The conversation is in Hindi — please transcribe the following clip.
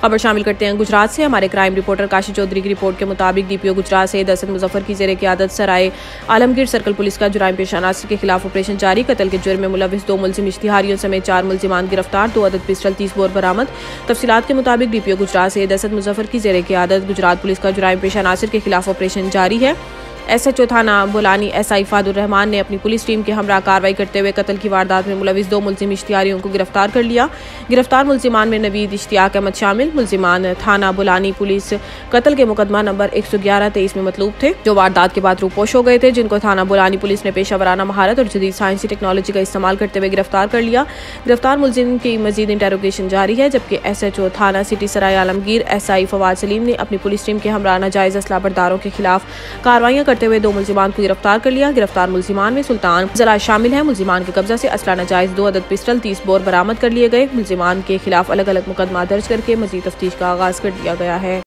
खबर शामिल करते हैं गुजरात से। हमारे क्राइम रिपोर्टर काशी चौधरी की रिपोर्ट के मुताबिक डीपीओ गुजरात से असद मुजफ्फर की ज़ेर क़यादत सराय आलमगीर सर्कल पुलिस का जुराइम पेशा अनासर के खिलाफ ऑपरेशन जारी। कत्ल के जुर्म में मुलविस 2 मुलजिम इश्तिहारियों समेत 4 मुलजिमान गिरफ्तार। 2 अदद पिस्टल 30 बोर बरामद। तफसीलात के मुताबिक डीपीओ गुजरात से असद मुजफ्फर की ज़ेर क़यादत गुजरात पुलिस का जुराइम पेशा अनासर के खिलाफ ऑपरेशन जारी है। SHO थाना बोलानी SI फादुर रहमान ने अपनी पुलिस टीम के हमरा कार्रवाई करते हुए कत्ल की वारदात में मुलविस 2 मुलजिम इश्तिहारियों को गिरफ्तार कर लिया। गिरफ्तार मुलजिमान में नवीद इश्तियाक अहमद शामिल। मुलजिमान थाना बोलानी पुलिस कत्ल के मुकदमा नंबर 111-23 में मतलूब थे, जो वारदात के बाद रूपोश हो गए थे, जिनको थाना बोलानी पुलिस ने पेशा वराना महारत और जदीद साइंसी टेक्नोलॉजी का इस्तेमाल करते हुए गिरफ्तार कर लिया। गिरफ्तार मुलजिम की मजीद इंटेरोगेशन जारी है, जबकि SHO थाना सिटी सराय आलमगीर SI फवाद सलीम ने अपनी पुलिस टीम के हमरा नाजायज असला बरदारों के खिलाफ कार्रवाइयां करते हुए 2 मुलजिमान को गिरफ्तार कर लिया। गिरफ्तार मुलजिमान में सुल्तान जला शामिल है। मुलजिमान के कब्जा से असला नाजायज 2 अदद पिस्टल 30 बोर बरामद कर लिए गए। मुलजिमान के खिलाफ अलग अलग मुकदमा दर्ज करके मजीद तफ्तीश का आगाज कर दिया गया है।